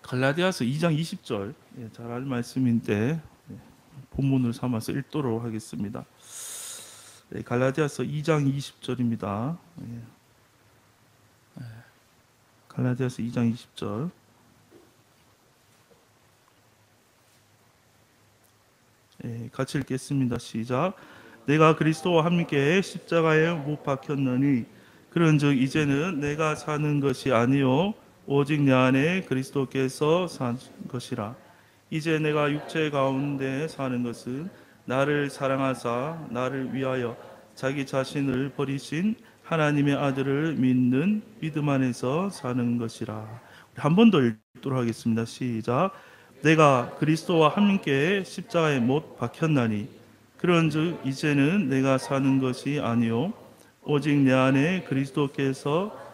갈라디아서 2장 20절, 잘 알 말씀인데 본문을 삼아서 읽도록 하겠습니다. 갈라디아서 2장 20절입니다. 갈라디아서 2장 20절. 같이 읽겠습니다. 시작. 내가 그리스도와 함께 십자가에 못 박혔느니 그런즉 이제는 내가 사는 것이 아니요 오직 내 안에 그리스도께서 사는 것이라. 이제 내가 육체 가운데 사는 것은 나를 사랑하사 나를 위하여 자기 자신을 버리신 하나님의 아들을 믿는 믿음 안에서 사는 것이라. 한 번 더 읽도록 하겠습니다. 시작. 내가 그리스도와 함께 십자가에 못 박혔나니 그런즉 이제는 내가 사는 것이 아니요 오직 내 안에 그리스도께서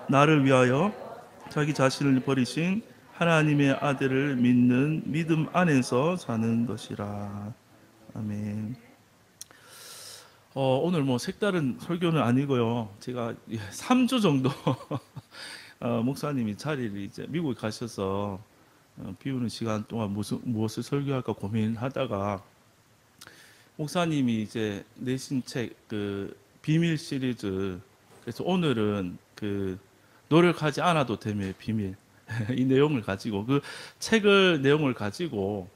나를 위하여 자기 자신을 버리신 하나님의 아들을 믿는 믿음 안에서 사는 것이라. 아멘. 오늘 뭐 색다른 설교는 아니고요. 제가 3주 정도 목사님이 자리를 이제 미국에 가셔서 비우는 시간 동안 무엇을 설교할까 고민하다가 목사님이 이제 내신 책 그 비밀 시리즈, 그래서 오늘은 그 노력하지 않아도 됨의 비밀 이 내용을 가지고 그 책을 내용을 가지고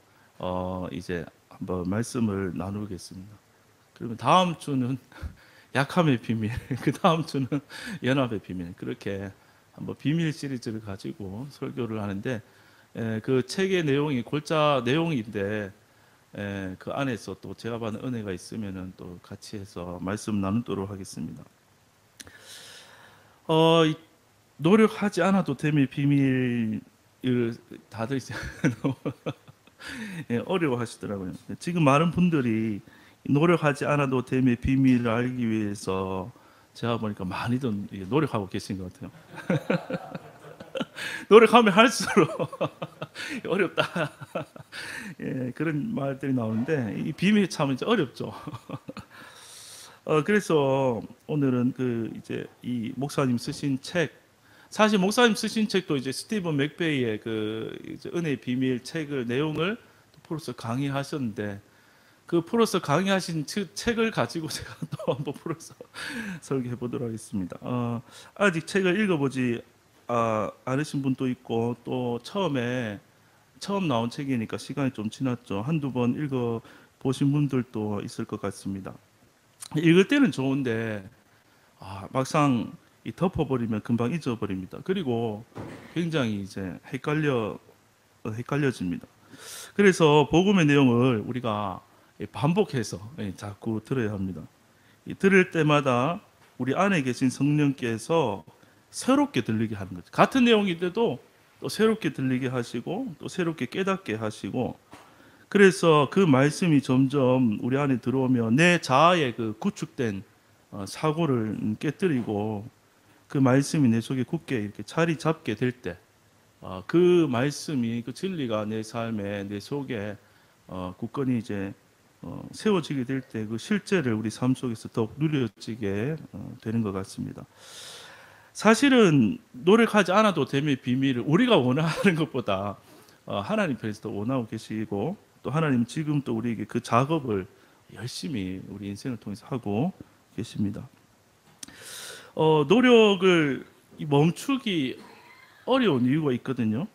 이제 한번 말씀을 나누겠습니다. 그러면 다음 주는 약함의 비밀, 그 다음 주는 연합의 비밀, 그렇게 한번 비밀 시리즈를 가지고 설교를 하는데 그 책의 내용이 골자 내용인데 그 안에서 또 제가 받은 은혜가 있으면은 또 같이 해서 말씀 나누도록 하겠습니다. 노력하지 않아도 됨의 비밀을 다들 이제 어려워하시더라고요. 지금 많은 분들이 노력하지 않아도 됨의 비밀을 알기 위해서 제가 보니까 많이들 노력하고 계신 것 같아요. 노력하면 할수록 어렵다. 그런 말들이 나오는데 이 비밀이 참 이제 어렵죠. 그래서 오늘은 그 이제 이 목사님 쓰신 책, 사실 목사님 쓰신 책도 이제 스티븐 맥베이의 그 이제 은혜의 비밀 책을 내용을 풀어서 강의하셨는데 그 풀어서 강의하신 책을 가지고 제가 또 한번 풀어서 설교해 보도록 하겠습니다. 아직 책을 읽어보지 않으신 분도 있고 또 처음 나온 책이니까 시간이 좀 지났죠. 한두 번 읽어 보신 분들도 있을 것 같습니다. 읽을 때는 좋은데 막상 덮어버리면 금방 잊어버립니다. 그리고 굉장히 이제 헷갈려집니다. 그래서 복음의 내용을 우리가 반복해서 자꾸 들어야 합니다. 들을 때마다 우리 안에 계신 성령께서 새롭게 들리게 하는 거죠. 같은 내용인데도 또 새롭게 들리게 하시고 또 새롭게 깨닫게 하시고, 그래서 그 말씀이 점점 우리 안에 들어오면 내 자아의 그 구축된 사고를 깨뜨리고 그 말씀이 내 속에 굳게 이렇게 자리 잡게 될 때, 그 말씀이 그 진리가 내 삶에 내 속에 굳건히 이제 세워지게 될 때 그 실제를 우리 삶 속에서 더욱 누려지게 되는 것 같습니다. 사실은 노력하지 않아도 됨의 비밀을 우리가 원하는 것보다 하나님 편에서 더 원하고 계시고, 또 하나님 지금 또 우리에게 그 작업을 열심히 우리 인생을 통해서 하고 계십니다. 노력을 멈추기 어려운 이유가 있거든요.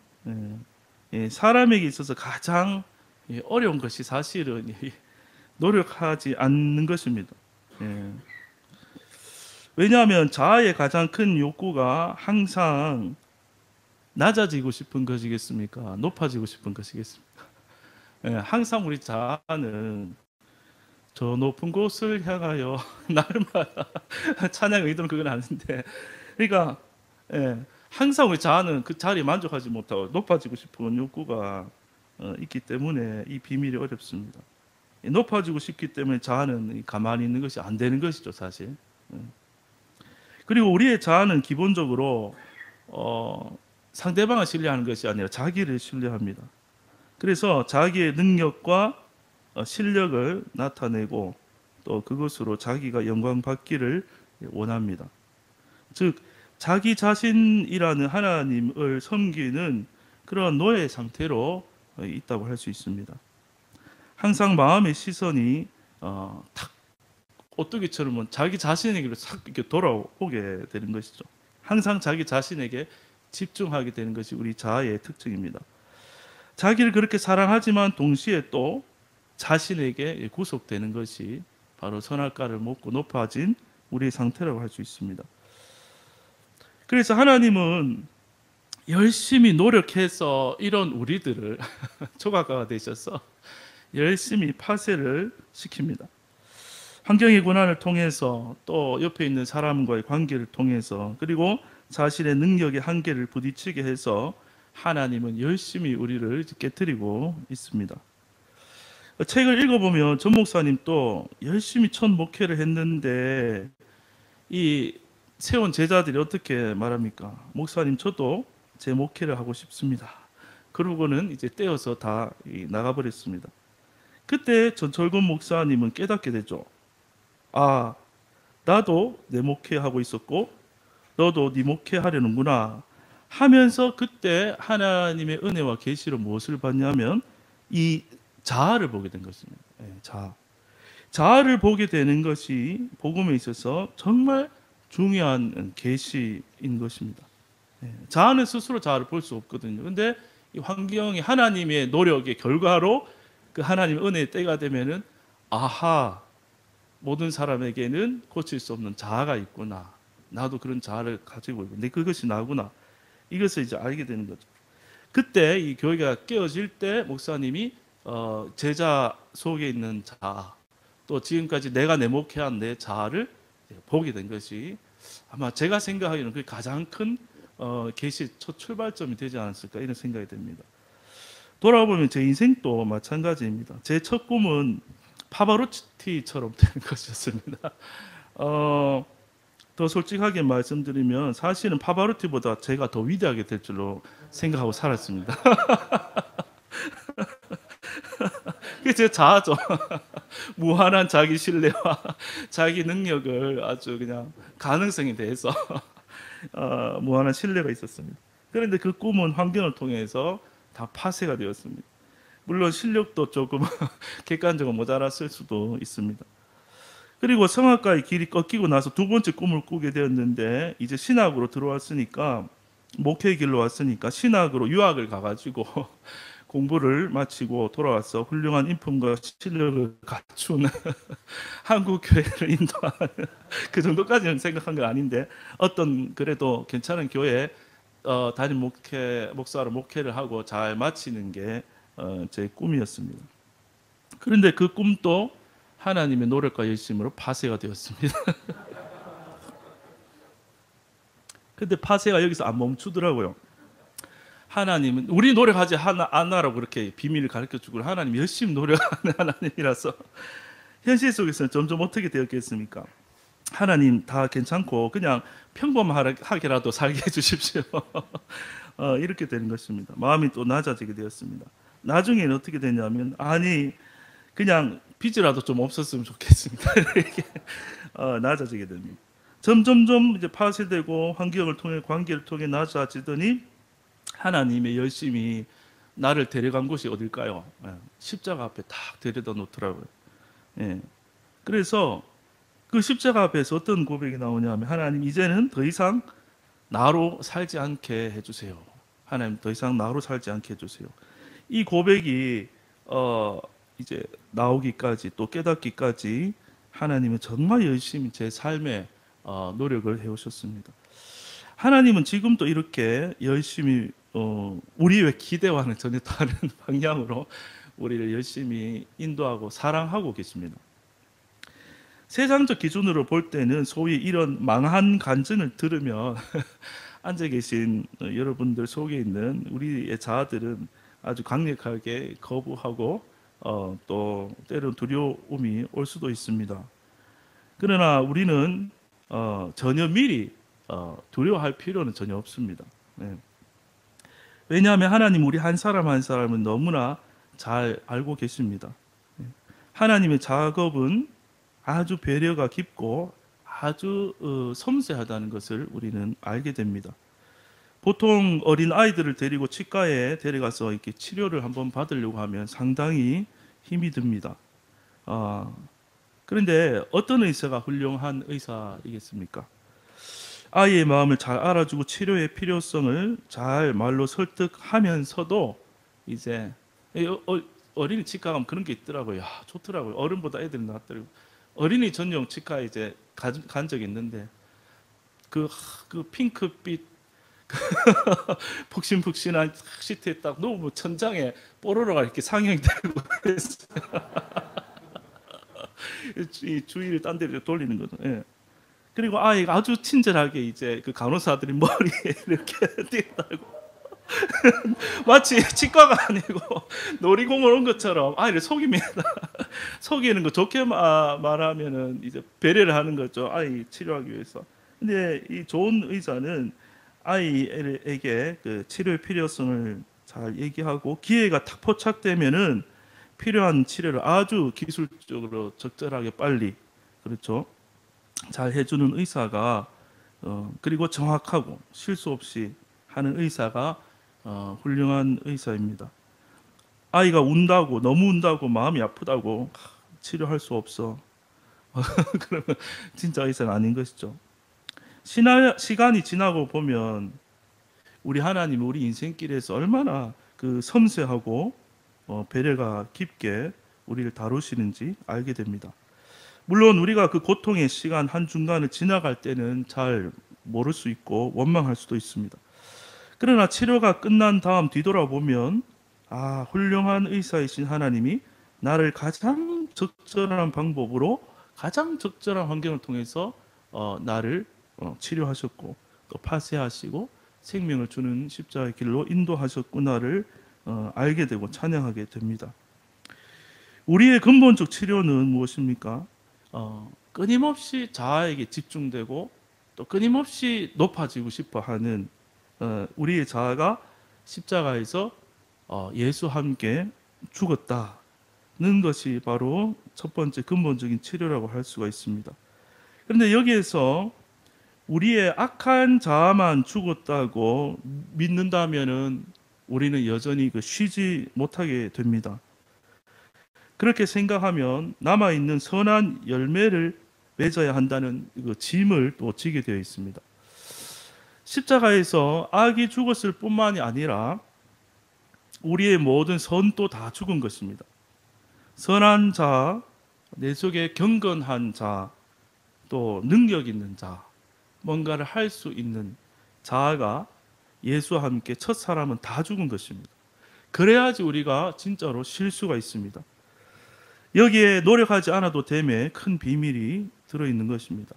사람에게 있어서 가장 어려운 것이 사실은 노력하지 않는 것입니다. 왜냐하면 자아의 가장 큰 욕구가 항상 낮아지고 싶은 것이겠습니까? 높아지고 싶은 것이겠습니까? 항상 우리 자아는 저 높은 곳을 향하여 날마다 찬양 의도는 그건 아닌데, 그러니까 항상 우리 자아는 그 자리에 만족하지 못하고 높아지고 싶은 욕구가 있기 때문에 이 비밀이 어렵습니다. 높아지고 싶기 때문에 자아는 가만히 있는 것이 안 되는 것이죠, 사실. 그리고 우리의 자아는 기본적으로 상대방을 신뢰하는 것이 아니라 자기를 신뢰합니다. 그래서 자기의 능력과 실력을 나타내고 또 그것으로 자기가 영광 받기를 원합니다. 즉 자기 자신이라는 하나님을 섬기는 그런 노예 상태로 있다고 할 수 있습니다. 항상 마음의 시선이 탁 오뚜기처럼 자기 자신에게로 싹 이렇게 돌아오게 되는 것이죠. 항상 자기 자신에게 집중하게 되는 것이 우리 자아의 특징입니다. 자기를 그렇게 사랑하지만 동시에 또 자신에게 구속되는 것이 바로 선악과를 먹고 높아진 우리의 상태라고 할 수 있습니다. 그래서 하나님은 열심히 노력해서 이런 우리들을 조각가가 되셔서 열심히 파쇄를 시킵니다. 환경의 고난을 통해서 또 옆에 있는 사람과의 관계를 통해서 그리고 자신의 능력의 한계를 부딪히게 해서 하나님은 열심히 우리를 깨뜨리고 있습니다. 책을 읽어보면 전 목사님도 열심히 첫 목회를 했는데 이 세운 제자들이 어떻게 말합니까? 목사님 저도 제 목회를 하고 싶습니다. 그러고는 이제 떼어서 다 나가버렸습니다. 그때 전철권 목사님은 깨닫게 되죠. 아, 나도 내 목회하고 있었고 너도 네 목회하려는구나 하면서 그때 하나님의 은혜와 계시로 무엇을 봤냐면 이 자아를 보게 된 것입니다. 자아를 보게 되는 것이 복음에 있어서 정말 중요한 계시인 것입니다. 자아는 스스로 자아를 볼 수 없거든요. 근데 이 환경이 하나님의 노력의 결과로 그 하나님의 은혜의 때가 되면은 아하, 모든 사람에게는 고칠 수 없는 자아가 있구나. 나도 그런 자아를 가지고 있고, 근데 그것이 나구나. 이것을 이제 알게 되는 거죠. 그때 이 교회가 깨어질 때 목사님이 제자 속에 있는 자아, 또 지금까지 내가 내목해한 내 자아를 보게 된 것이 아마 제가 생각하기에는 그 가장 큰 계시 첫 출발점이 되지 않았을까 이런 생각이 됩니다. 돌아보면 제 인생도 마찬가지입니다. 제 첫 꿈은 파바로티처럼 되는 것이었습니다. 더 솔직하게 말씀드리면 사실은 파바로티보다 제가 더 위대하게 될 줄로 생각하고 살았습니다. 그게 제 자아죠. 무한한 자기 신뢰와 자기 능력을 아주 그냥 가능성에 대해서 무한한 신뢰가 있었습니다. 그런데 그 꿈은 환경을 통해서 다 파쇄가 되었습니다. 물론 실력도 조금 객관적으로 모자랐을 수도 있습니다. 그리고 성악가의 길이 꺾이고 나서 두 번째 꿈을 꾸게 되었는데 이제 신학으로 들어왔으니까 목회의 길로 왔으니까 신학으로 유학을 가가지고 공부를 마치고 돌아와서 훌륭한 인품과 실력을 갖춘 한국 교회를 인도하는 그 정도까지는 생각한 건 아닌데 어떤 그래도 괜찮은 교회 담임 목사로 목회를 하고 잘 마치는 게 제 꿈이었습니다. 그런데 그 꿈도 하나님의 노력과 열심으로 파쇄가 되었습니다. 근데 파쇄가 여기서 안 멈추더라고요. 하나님은 우리 노력하지 않아라고 그렇게 비밀을 가르쳐주고 하나님 열심히 노력하는 하나님이라서 현실 속에서는 점점 어떻게 되었겠습니까? 하나님 다 괜찮고 그냥 평범하게라도 살게 해주십시오. 이렇게 되는 것입니다. 마음이 또 낮아지게 되었습니다. 나중에는 어떻게 되냐면 아니 그냥 빚이라도 좀 없었으면 좋겠습니다. 이렇게 낮아지게 됩니다. 점점점 이제 파쇄되고 환경을 통해 관계를 통해 낮아지더니 하나님의 열심히 나를 데려간 곳이 어딜까요? 십자가 앞에 딱 데려다 놓더라고요. 그래서 그 십자가 앞에서 어떤 고백이 나오냐면 하나님 이제는 더 이상 나로 살지 않게 해주세요. 하나님 더 이상 나로 살지 않게 해주세요. 이 고백이 이제 나오기까지 또 깨닫기까지 하나님은 정말 열심히 제 삶에 노력을 해오셨습니다. 하나님은 지금도 이렇게 열심히 우리의 기대와는 전혀 다른 방향으로 우리를 열심히 인도하고 사랑하고 계십니다. 세상적 기준으로 볼 때는 소위 이런 망한 간증을 들으면 앉아 계신 여러분들 속에 있는 우리의 자아들은 아주 강력하게 거부하고 또 때로는 두려움이 올 수도 있습니다. 그러나 우리는 전혀 미리 두려워할 필요는 전혀 없습니다. 왜냐하면 하나님 우리 한 사람 한 사람은 너무나 잘 알고 계십니다. 하나님의 작업은 아주 배려가 깊고 아주 섬세하다는 것을 우리는 알게 됩니다. 보통 어린 아이들을 데리고 치과에 데려가서 이렇게 치료를 한번 받으려고 하면 상당히 힘이 듭니다. 아, 그런데 어떤 의사가 훌륭한 의사이겠습니까? 아이의 마음을 잘 알아주고 치료의 필요성을 잘 말로 설득하면서도 이제 어린이 치과 가면 그런 게 있더라고요. 야, 좋더라고요. 어른보다 애들이 낫더라고요. 어린이 전용 치과에 이제 간 적이 있는데 그 핑크빛 푹신푹신한 시트에 딱 누우면 천장에 뽀로로가 이렇게 상영이 되고 그랬어요. 이 주위를 딴 데로 돌리는 거죠. 예. 그리고 아이가 아주 친절하게 이제 그 간호사들이 머리에 이렇게 띄다고 마치 치과가 아니고 놀이공원 온 것처럼 아이를 속입니다. 속이는 거 좋게 말하면은 이제 배려를 하는 거죠. 아이 치료하기 위해서. 근데 이 좋은 의사는 아이에게 그 치료의 필요성을 잘 얘기하고 기회가 탁 포착되면은 필요한 치료를 아주 기술적으로 적절하게 빨리 그렇죠. 잘 해주는 의사가 그리고 정확하고 실수 없이 하는 의사가 훌륭한 의사입니다. 아이가 운다고 너무 운다고 마음이 아프다고 치료할 수 없어. 그러면 진짜 의사가 아닌 것이죠. 시간이 지나고 보면 우리 하나님 우리 인생길에서 얼마나 그 섬세하고 배려가 깊게 우리를 다루시는지 알게 됩니다. 물론 우리가 그 고통의 시간 한중간을 지나갈 때는 잘 모를 수 있고 원망할 수도 있습니다. 그러나 치료가 끝난 다음 뒤돌아보면 훌륭한 의사이신 하나님이 나를 가장 적절한 방법으로 가장 적절한 환경을 통해서 나를 치료하셨고 또 파쇄하시고 생명을 주는 십자가의 길로 인도하셨구나를 알게 되고 찬양하게 됩니다. 우리의 근본적 치료는 무엇입니까? 끊임없이 자아에게 집중되고 또 끊임없이 높아지고 싶어하는 우리의 자아가 십자가에서 예수와 함께 죽었다는 것이 바로 첫 번째 근본적인 치료라고 할 수가 있습니다. 그런데 여기에서 우리의 악한 자아만 죽었다고 믿는다면은 우리는 여전히 쉬지 못하게 됩니다. 그렇게 생각하면 남아있는 선한 열매를 맺어야 한다는 그 짐을 또 지게 되어 있습니다. 십자가에서 악이 죽었을 뿐만이 아니라 우리의 모든 선도 다 죽은 것입니다. 선한 자, 내 속에 경건한 자, 또 능력 있는 자, 뭔가를 할 수 있는 자아가 예수와 함께 첫 사람은 다 죽은 것입니다. 그래야지 우리가 진짜로 쉴 수가 있습니다. 여기에 노력하지 않아도 됨에 큰 비밀이 들어있는 것입니다.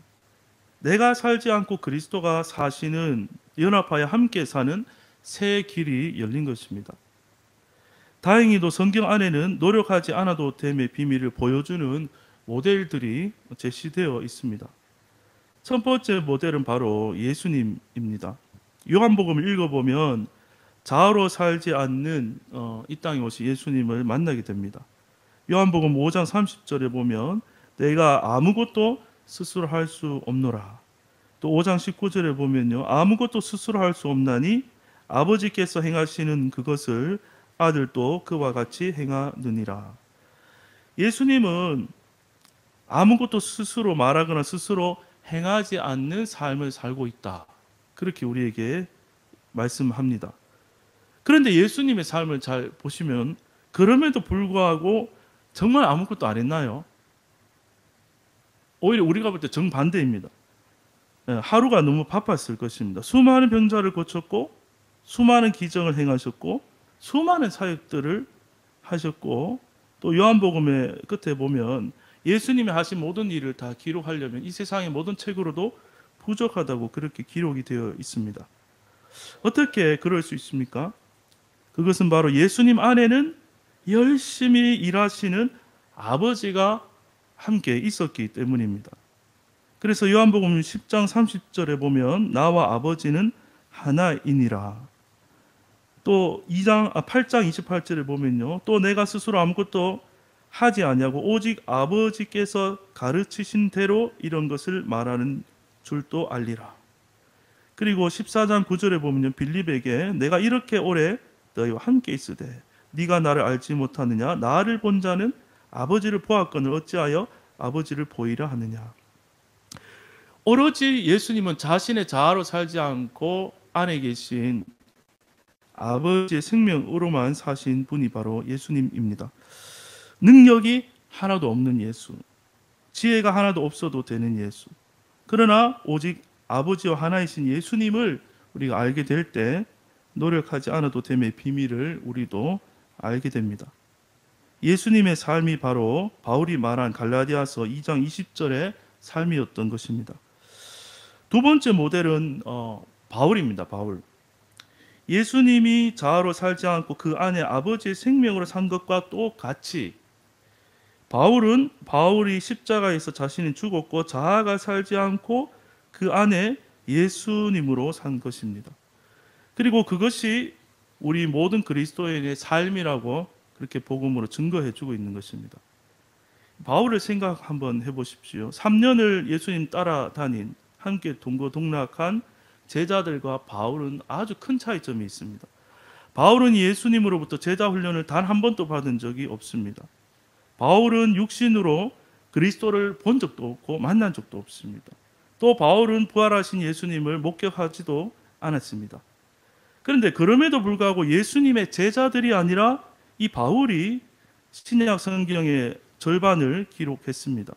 내가 살지 않고 그리스도가 사시는 연합하여 함께 사는 새 길이 열린 것입니다. 다행히도 성경 안에는 노력하지 않아도 됨의 비밀을 보여주는 모델들이 제시되어 있습니다. 첫 번째 모델은 바로 예수님입니다. 요한복음을 읽어보면 자아로 살지 않는 이 땅에 오신 예수님을 만나게 됩니다. 요한복음 5장 30절에 보면 내가 아무것도 스스로 할 수 없노라. 또 5장 19절에 보면요, 아무것도 스스로 할 수 없나니 아버지께서 행하시는 그것을 아들도 그와 같이 행하느니라. 예수님은 아무것도 스스로 말하거나 스스로 행하지 않는 삶을 살고 있다. 그렇게 우리에게 말씀합니다. 그런데 예수님의 삶을 잘 보시면 그럼에도 불구하고 정말 아무것도 안 했나요? 오히려 우리가 볼 때 정반대입니다. 하루가 너무 바빴을 것입니다. 수많은 병자를 고쳤고 수많은 기적을 행하셨고 수많은 사역들을 하셨고 또 요한복음의 끝에 보면 예수님이 하신 모든 일을 다 기록하려면 이 세상의 모든 책으로도 부족하다고 그렇게 기록이 되어 있습니다. 어떻게 그럴 수 있습니까? 그것은 바로 예수님 안에는 열심히 일하시는 아버지가 함께 있었기 때문입니다. 그래서 요한복음 10장 30절에 보면 나와 아버지는 하나이니라. 또 8장 28절에 보면요, 또 내가 스스로 아무것도 하지 아니하고 오직 아버지께서 가르치신 대로 이런 것을 말하는 줄도 알리라. 그리고 14장 9절에 보면 빌립에게 내가 이렇게 오래 너희와 함께 있으되 네가 나를 알지 못하느냐 나를 본 자는 아버지를 보았거늘 어찌하여 아버지를 보이라 하느냐. 오로지 예수님은 자신의 자아로 살지 않고 안에 계신 아버지의 생명으로만 사신 분이 바로 예수님입니다. 능력이 하나도 없는 예수, 지혜가 하나도 없어도 되는 예수. 그러나 오직 아버지와 하나이신 예수님을 우리가 알게 될 때 노력하지 않아도 됨의 비밀을 우리도 알게 됩니다. 예수님의 삶이 바로 바울이 말한 갈라디아서 2장 20절의 삶이었던 것입니다. 두 번째 모델은 바울입니다. 바울. 예수님이 자아로 살지 않고 그 안에 아버지의 생명으로 산 것과 똑같이 바울이 십자가에서 자신이 죽었고 자아가 살지 않고 그 안에 예수님으로 산 것입니다. 그리고 그것이 우리 모든 그리스도인의 삶이라고 그렇게 복음으로 증거해 주고 있는 것입니다. 바울을 생각 한번 해보십시오. 3년을 예수님 따라다닌 함께 동거동락한 제자들과 바울은 아주 큰 차이점이 있습니다. 바울은 예수님으로부터 제자 훈련을 단 한 번도 받은 적이 없습니다. 바울은 육신으로 그리스도를 본 적도 없고 만난 적도 없습니다. 또 바울은 부활하신 예수님을 목격하지도 않았습니다. 그런데 그럼에도 불구하고 예수님의 제자들이 아니라 이 바울이 신약 성경의 절반을 기록했습니다.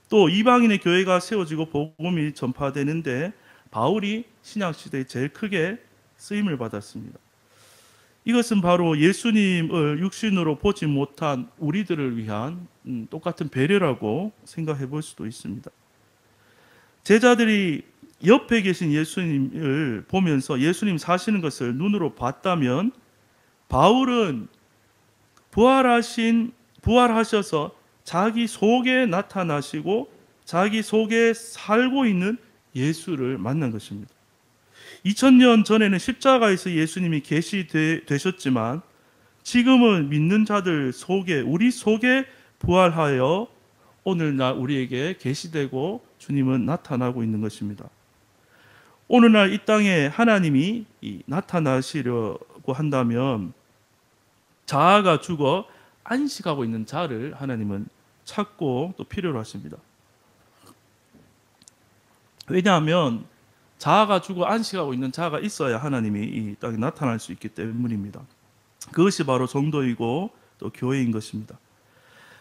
또 이방인의 교회가 세워지고 복음이 전파되는데 바울이 신약 시대에 제일 크게 쓰임을 받았습니다. 이것은 바로 예수님을 육신으로 보지 못한 우리들을 위한 똑같은 배려라고 생각해 볼 수도 있습니다. 제자들이 옆에 계신 예수님을 보면서 예수님 사시는 것을 눈으로 봤다면 바울은 부활하셔서 자기 속에 나타나시고 자기 속에 살고 있는 예수를 만난 것입니다. 2000년 전에는 십자가에서 예수님이 계시되셨지만 지금은 믿는 자들 속에 우리 속에 부활하여 오늘날 우리에게 계시되고 주님은 나타나고 있는 것입니다. 오늘날 이 땅에 하나님이 나타나시려고 한다면 자아가 죽어 안식하고 있는 자를 하나님은 찾고 또 필요로 하십니다. 왜냐하면 자아가 죽어 안식하고 있는 자가 있어야 하나님이 이 땅에 나타날 수 있기 때문입니다. 그것이 바로 성도이고 또 교회인 것입니다.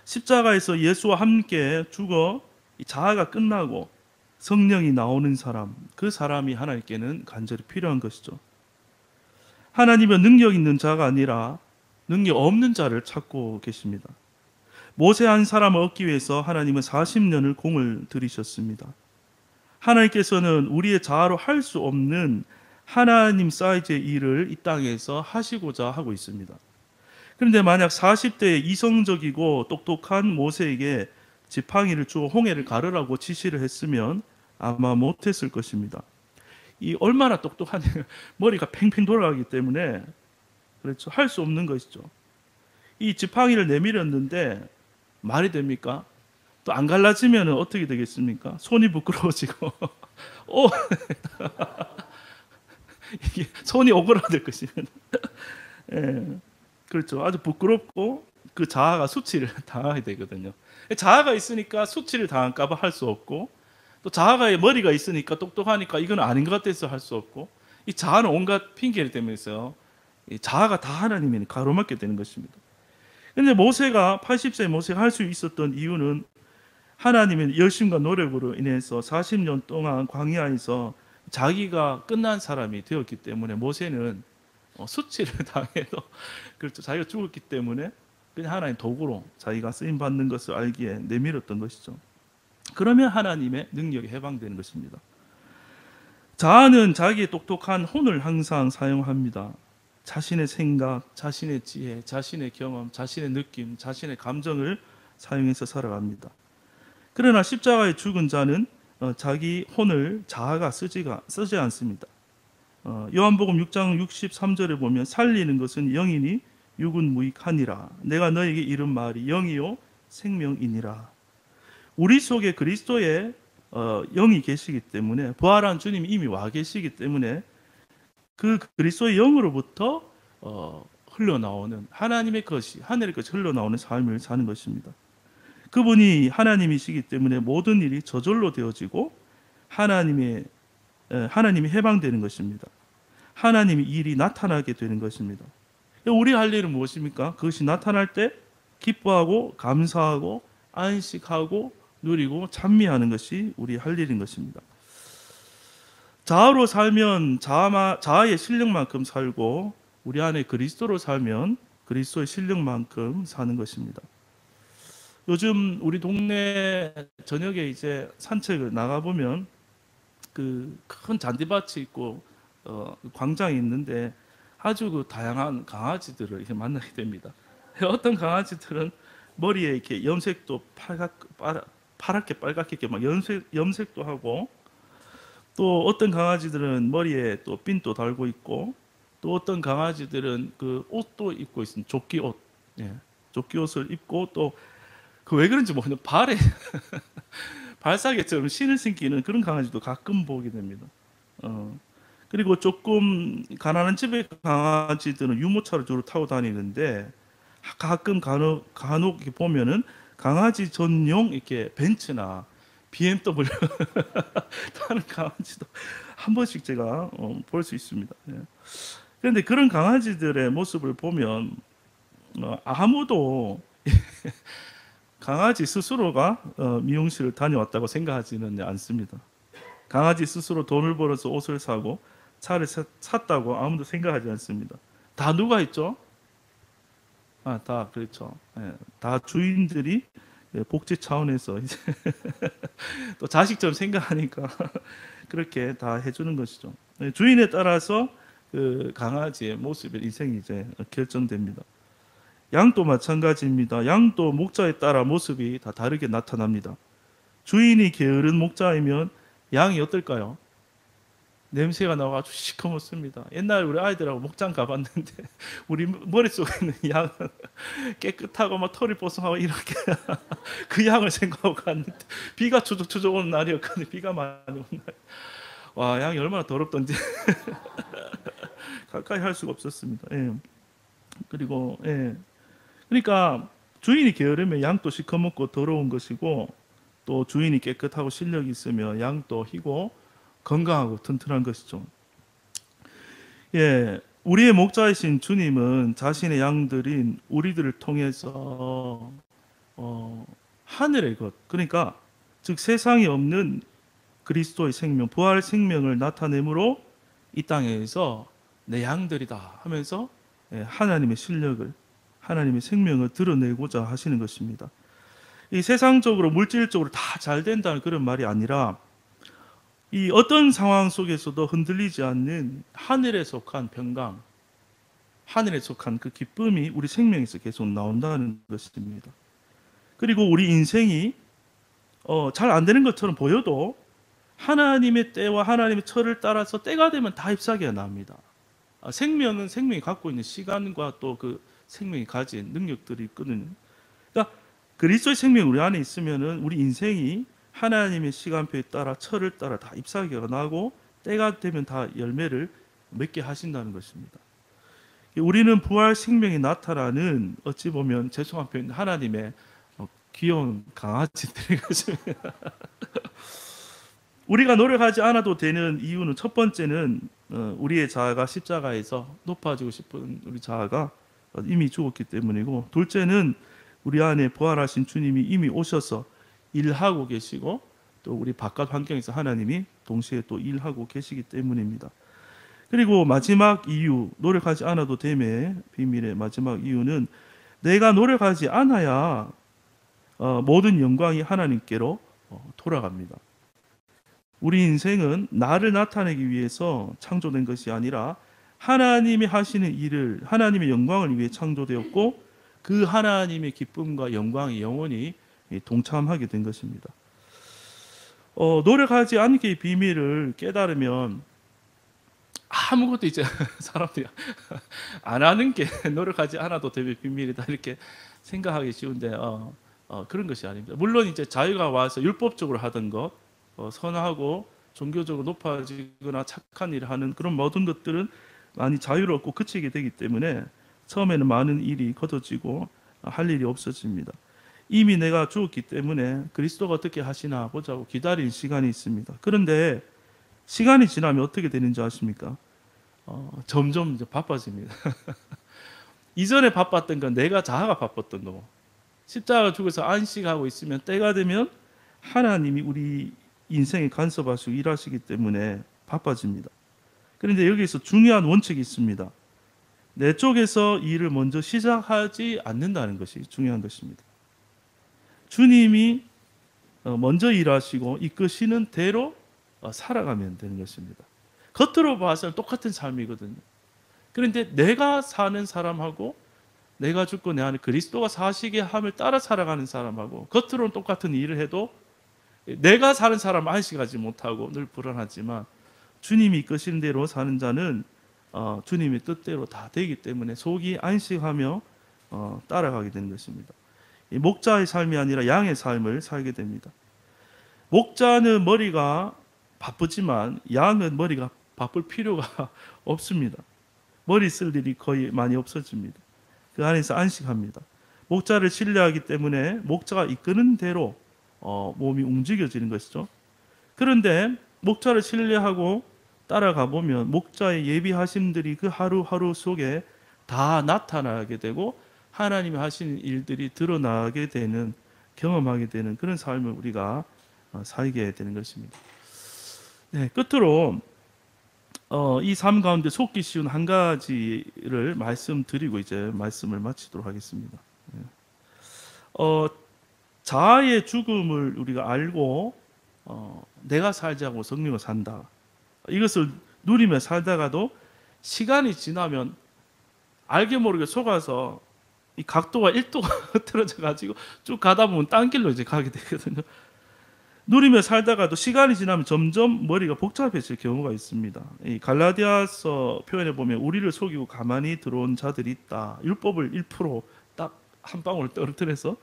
십자가에서 예수와 함께 죽어 자아가 끝나고 성령이 나오는 사람, 그 사람이 하나님께는 간절히 필요한 것이죠. 하나님은 능력 있는 자가 아니라 능력 없는 자를 찾고 계십니다. 모세 한 사람을 얻기 위해서 하나님은 40년을 공을 들이셨습니다. 하나님께서는 우리의 자아로 할 수 없는 하나님 사이즈의 일을 이 땅에서 하시고자 하고 있습니다. 그런데 만약 40대에 이성적이고 똑똑한 모세에게 지팡이를 주어 홍해를 가르라고 지시를 했으면 아마 못했을 것입니다. 이 얼마나 똑똑한 머리가 팽팽 돌아가기 때문에 그렇죠. 할 수 없는 것이죠. 이 지팡이를 내밀었는데 말이 됩니까? 또 안 갈라지면 어떻게 되겠습니까? 손이 부끄러워지고 이게 손이 오그라들 것입니다. 예, 그렇죠. 아주 부끄럽고 그 자아가 수치를 당하게 되거든요. 자아가 있으니까 수치를 당할까 봐 할 수 없고 또 자아가 머리가 있으니까 똑똑하니까 이건 아닌 것 같아서 할 수 없고 이 자아는 온갖 핑계를 대면서 이 자아가 다 하나님이 가로막게 되는 것입니다. 그런데 80세 모세가 할 수 있었던 이유는 하나님의 열심과 노력으로 인해서 40년 동안 광야에서 자기가 끝난 사람이 되었기 때문에 모세는 수치를 당해도 그렇죠. 자기가 죽었기 때문에 그냥 하나님 도구로 자기가 쓰임 받는 것을 알기에 내밀었던 것이죠. 그러면 하나님의 능력이 해방되는 것입니다. 자아는 자기의 똑똑한 혼을 항상 사용합니다. 자신의 생각, 자신의 지혜, 자신의 경험, 자신의 느낌, 자신의 감정을 사용해서 살아갑니다. 그러나 십자가에 죽은 자는 자기 혼을 자아가 쓰지 않습니다. 요한복음 6장 63절에 보면 살리는 것은 영이니 육은 무익하니라. 내가 너에게 이른 말이 영이요 생명이니라. 우리 속에 그리스도의 영이 계시기 때문에, 부활한 주님이 이미 와 계시기 때문에 그 그리스도의 영으로부터 흘러나오는 하나님의 것이, 하늘의 것이 흘러나오는 삶을 사는 것입니다. 그분이 하나님이시기 때문에 모든 일이 저절로 되어지고 하나님이 해방되는 것입니다. 하나님의 일이 나타나게 되는 것입니다. 우리 할 일은 무엇입니까? 그것이 나타날 때 기뻐하고 감사하고 안식하고 누리고 찬미하는 것이 우리 할 일인 것입니다. 자아로 살면 자아의 실력만큼 살고, 우리 안에 그리스도로 살면 그리스도의 실력만큼 사는 것입니다. 요즘 우리 동네 저녁에 이제 산책을 나가 보면 그 큰 잔디밭이 있고 광장이 있는데 아주 그 다양한 강아지들을 이렇게 만나게 됩니다. 어떤 강아지들은 머리에 이렇게 염색도 파랗게 빨갛게 이렇게 막 염색도 하고, 또 어떤 강아지들은 머리에 또 핀도 달고 있고, 또 어떤 강아지들은 그 옷도 입고 있습니다. 조끼 옷, 조끼 옷을 입고, 또 그 왜 그런지 모르겠는데 발에 발사계처럼 신을 신기는 그런 강아지도 가끔 보게 됩니다. 그리고 조금 가난한 집의 강아지들은 유모차를 주로 타고 다니는데, 가끔 간혹 이렇게 보면은 강아지 전용 이렇게 벤츠나 BMW 타는 강아지도 한 번씩 제가 볼 수 있습니다. 그런데 그런 강아지들의 모습을 보면 아무도 강아지 스스로가 미용실을 다녀왔다고 생각하지는 않습니다. 강아지 스스로 돈을 벌어서 옷을 사고 차를 샀다고 아무도 생각하지 않습니다. 다 누가 있죠? 다 그렇죠. 다 주인들이 복지 차원에서 이제 또 자식처럼 생각하니까 그렇게 다 해주는 것이죠. 주인에 따라서 그 강아지의 모습의 인생이 이제 결정됩니다. 양도 마찬가지입니다. 양도 목자에 따라 모습이 다 다르게 나타납니다. 주인이 게으른 목자이면 양이 어떨까요? 냄새가 나와가지고 시커멓습니다. 옛날에 우리 아이들하고 목장 가봤는데 우리 머릿속에 있는 양은 깨끗하고 막 털이 뽀송하고 이렇게 그 양을 생각하고 갔는데, 비가 추적추적 오는 날이었거든요. 비가 많이 오는 날. 와, 양이 얼마나 더럽던지 가까이 할 수가 없었습니다. 그리고 그러니까 주인이 게으르면 양도 시커멓고 더러운 것이고, 또 주인이 깨끗하고 실력이 있으면 양도 희고 건강하고 튼튼한 것이죠. 우리의 목자이신 주님은 자신의 양들인 우리들을 통해서 하늘의 것, 그러니까 즉 세상에 없는 그리스도의 생명, 부활 생명을 나타내므로 이 땅에서 내 양들이다 하면서 하나님의 실력을, 하나님의 생명을 드러내고자 하시는 것입니다. 이 세상적으로 물질적으로 다 잘 된다는 그런 말이 아니라, 이 어떤 상황 속에서도 흔들리지 않는 하늘에 속한 평강, 하늘에 속한 그 기쁨이 우리 생명에서 계속 나온다는 것입니다. 그리고 우리 인생이 잘 안 되는 것처럼 보여도 하나님의 때와 하나님의 철을 따라서 때가 되면 다 잎사귀가 납니다. 생명은 생명이 갖고 있는 시간과 또 그 생명이 가진 능력들이 있거든요. 그러니까 그리스도의 생명이 우리 안에 있으면은 우리 인생이 하나님의 시간표에 따라 철을 따라 다 잎사귀가 나고 때가 되면 다 열매를 맺게 하신다는 것입니다. 우리는 부활 생명이 나타나는, 어찌 보면 죄송한 표현, 하나님의 귀여운 강아지들인 것입니다. 우리가 노력하지 않아도 되는 이유는, 첫 번째는 우리의 자아가 십자가에서 높아지고 싶은 우리 자아가 이미 죽었기 때문이고, 둘째는 우리 안에 부활하신 주님이 이미 오셔서 일하고 계시고, 또 우리 바깥 환경에서 하나님이 동시에 또 일하고 계시기 때문입니다. 그리고 마지막 이유, 노력하지 않아도 됨의 비밀의 마지막 이유는, 내가 노력하지 않아야 모든 영광이 하나님께로 돌아갑니다. 우리 인생은 나를 나타내기 위해서 창조된 것이 아니라 하나님이 하시는 일을, 하나님의 영광을 위해 창조되었고, 그 하나님의 기쁨과 영광이 영원히 동참하게 된 것입니다. 노력하지 않기의 비밀을 깨달으면 아무것도 이제 사람들이 안 하는 게 노력하지 않아도 될 비밀이다 이렇게 생각하기 쉬운데, 그런 것이 아닙니다. 물론 이제 자유가 와서 율법적으로 하던 것, 선하고 종교적으로 높아지거나 착한 일을 하는 그런 모든 것들은 많이 자유롭고 그치게 되기 때문에 처음에는 많은 일이 거둬지고 할 일이 없어집니다. 이미 내가 죽었기 때문에 그리스도가 어떻게 하시나 보자고 기다릴 시간이 있습니다. 그런데 시간이 지나면 어떻게 되는지 아십니까? 점점 이제 바빠집니다. 이전에 바빴던 건 내가 자아가 바빴던 거고, 십자가 죽어서 안식하고 있으면 때가 되면 하나님이 우리 인생에 간섭하시고 일하시기 때문에 바빠집니다. 그런데 여기서 중요한 원칙이 있습니다. 내 쪽에서 일을 먼저 시작하지 않는다는 것이 중요한 것입니다. 주님이 먼저 일하시고 이끄시는 대로 살아가면 되는 것입니다. 겉으로 봐서는 똑같은 삶이거든요. 그런데 내가 사는 사람하고 내가 죽고 내 안에 그리스도가 사시게 함을 따라 살아가는 사람하고 겉으로는 똑같은 일을 해도 내가 사는 사람 안식하지 못하고 늘 불안하지만 주님이 이끄시는 대로 사는 자는 주님의 뜻대로 다 되기 때문에 속이 안식하며 따라가게 되는 것입니다. 목자의 삶이 아니라 양의 삶을 살게 됩니다. 목자는 머리가 바쁘지만 양은 머리가 바쁠 필요가 없습니다. 머리 쓸 일이 거의 많이 없어집니다. 그 안에서 안식합니다. 목자를 신뢰하기 때문에 목자가 이끄는 대로 몸이 움직여지는 것이죠. 그런데 목자를 신뢰하고 따라가 보면 목자의 예비하심들이 그 하루하루 속에 다 나타나게 되고 하나님이 하시는 일들이 드러나게 되는, 경험하게 되는 그런 삶을 우리가 살게 되는 것입니다. 네, 끝으로 이 삶 가운데 속기 쉬운 한 가지를 말씀드리고 이제 말씀을 마치도록 하겠습니다. 자아의 죽음을 우리가 알고 내가 살지 않고 성령으로 산다. 이것을 누리며 살다가도 시간이 지나면 알게 모르게 속아서 이 각도가 1도가 흐트러져 가지고 쭉 가다 보면 딴 길로 이제 가게 되거든요. 누리며 살다가도 시간이 지나면 점점 머리가 복잡해질 경우가 있습니다. 이 갈라디아서 표현에 보면 우리를 속이고 가만히 들어온 자들이 있다. 율법을 1% 딱 한 방울 떨어뜨려서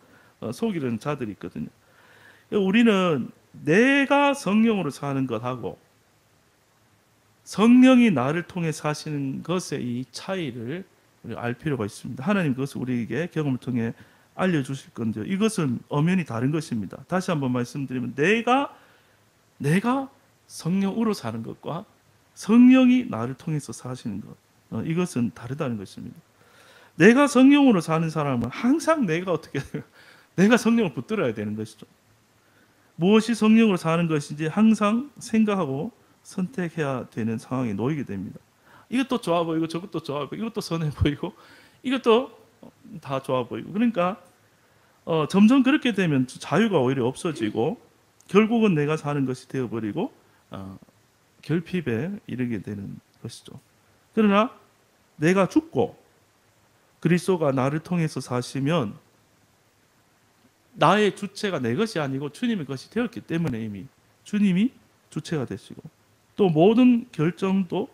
속이는 자들이 있거든요. 우리는 내가 성령으로 사는 것하고 성령이 나를 통해 사시는 것의 이 차이를 우리가 알 필요가 있습니다. 하나님 그것을 우리에게 경험을 통해 알려주실 건데요. 이것은 엄연히 다른 것입니다. 다시 한번 말씀드리면 내가 성령으로 사는 것과 성령이 나를 통해서 사시는 것, 이것은 다르다는 것입니다. 내가 성령으로 사는 사람은 항상 내가 성령을 붙들어야 되는 것이죠. 무엇이 성령으로 사는 것인지 항상 생각하고 선택해야 되는 상황에 놓이게 됩니다. 이것도 좋아 보이고 저것도 좋아 보이고 이것도 선해 보이고 이것도 다 좋아 보이고, 그러니까 점점 그렇게 되면 자유가 오히려 없어지고 결국은 내가 사는 것이 되어버리고 결핍에 이르게 되는 것이죠. 그러나 내가 죽고 그리스도가 나를 통해서 사시면 나의 주체가 내 것이 아니고 주님의 것이 되었기 때문에 이미 주님이 주체가 되시고 또 모든 결정도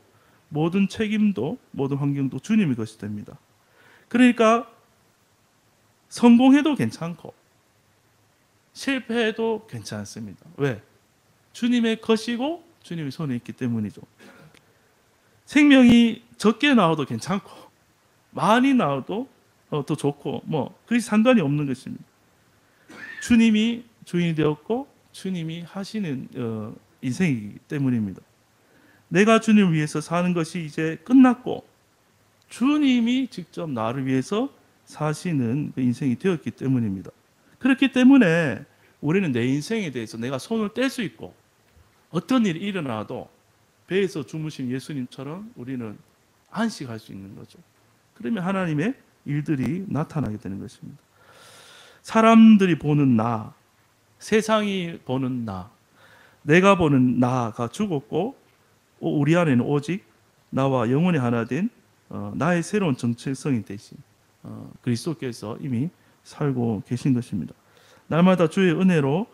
모든 책임도 모든 환경도 주님의 것이 됩니다. 그러니까 성공해도 괜찮고 실패해도 괜찮습니다. 왜? 주님의 것이고 주님의 손에 있기 때문이죠. 생명이 적게 나와도 괜찮고 많이 나와도 더 좋고 그게 상관이 없는 것입니다. 주님이 주인이 되었고 주님이 하시는 인생이기 때문입니다. 내가 주님을 위해서 사는 것이 이제 끝났고 주님이 직접 나를 위해서 사시는 그 인생이 되었기 때문입니다. 그렇기 때문에 우리는 내 인생에 대해서 내가 손을 뗄 수 있고 어떤 일이 일어나도 배에서 주무신 예수님처럼 우리는 안식할 수 있는 거죠. 그러면 하나님의 일들이 나타나게 되는 것입니다. 사람들이 보는 나, 세상이 보는 나, 내가 보는 나가 죽었고 우리 안에는 오직 나와 영혼이 하나 된 나의 새로운 정체성이 되신 그리스도께서 이미 살고 계신 것입니다. 날마다 주의 은혜로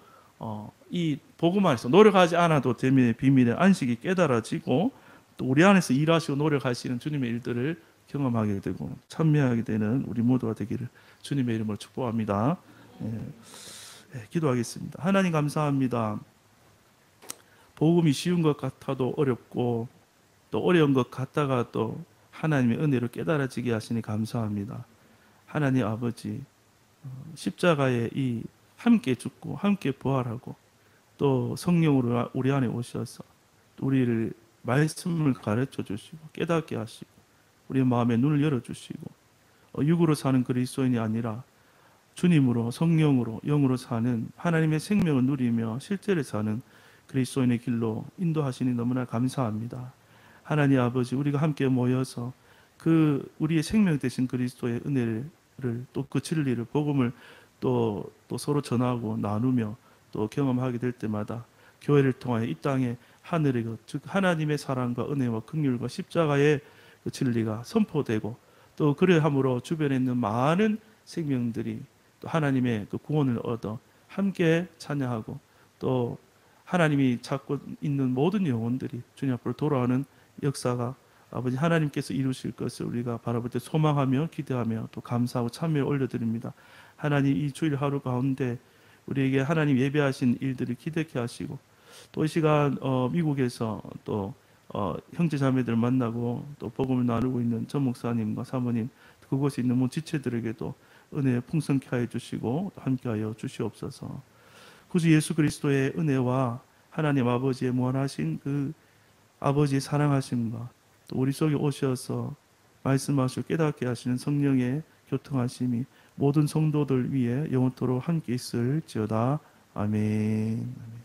이 복음 안에서 노력하지 않아도 됨의 비밀의 안식이 깨달아지고 또 우리 안에서 일하시고 노력하시는 주님의 일들을 경험하게 되고 참여하게 되는 우리 모두가 되기를 주님의 이름으로 축복합니다. 기도하겠습니다. 하나님 감사합니다. 복음이 쉬운 것 같아도 어렵고 또 어려운 것 같다가 또 하나님의 은혜로 깨달아지게 하시니 감사합니다. 하나님 아버지, 십자가에 이 함께 죽고 함께 부활하고 또 성령으로 우리 안에 오셔서 우리를 말씀을 가르쳐 주시고 깨닫게 하시고 우리의 마음에 눈을 열어 주시고 육으로 사는 그리스도인이 아니라 주님으로 성령으로 영으로 사는 하나님의 생명을 누리며 실제로 사는 그리스도인의 길로 인도하시니 너무나 감사합니다. 하나님 아버지, 우리가 함께 모여서 그 우리의 생명 되신 그리스도의 은혜를 또 그 진리를 복음을 또 서로 전하고 나누며 또 경험하게 될 때마다 교회를 통하여 이 땅에 하늘의 것, 즉 하나님의 사랑과 은혜와 긍휼과 십자가의 그 진리가 선포되고 또 그래함으로 주변에 있는 많은 생명들이 또 하나님의 그 구원을 얻어 함께 찬양하고 또 하나님이 찾고 있는 모든 영혼들이 주님 앞으로 돌아오는 역사가 아버지 하나님께서 이루실 것을 우리가 바라볼 때 소망하며 기대하며 또 감사하고 참여를 올려드립니다. 하나님 이 주일 하루 가운데 우리에게 하나님 예배하신 일들을 기대케 하시고 또 이 시간 미국에서 또 형제 자매들 만나고 또 복음을 나누고 있는 전 목사님과 사모님 그곳에 있는 모든 지체들에게도 은혜 풍성케 하여 주시고 함께하여 주시옵소서. 구주 예수 그리스도의 은혜와 하나님 아버지의 무한하신 그 아버지의 사랑하심과 또 우리 속에 오셔서 말씀하시고 깨닫게 하시는 성령의 교통하심이 모든 성도들 위에 영원토록 함께 있을지어다. 아멘.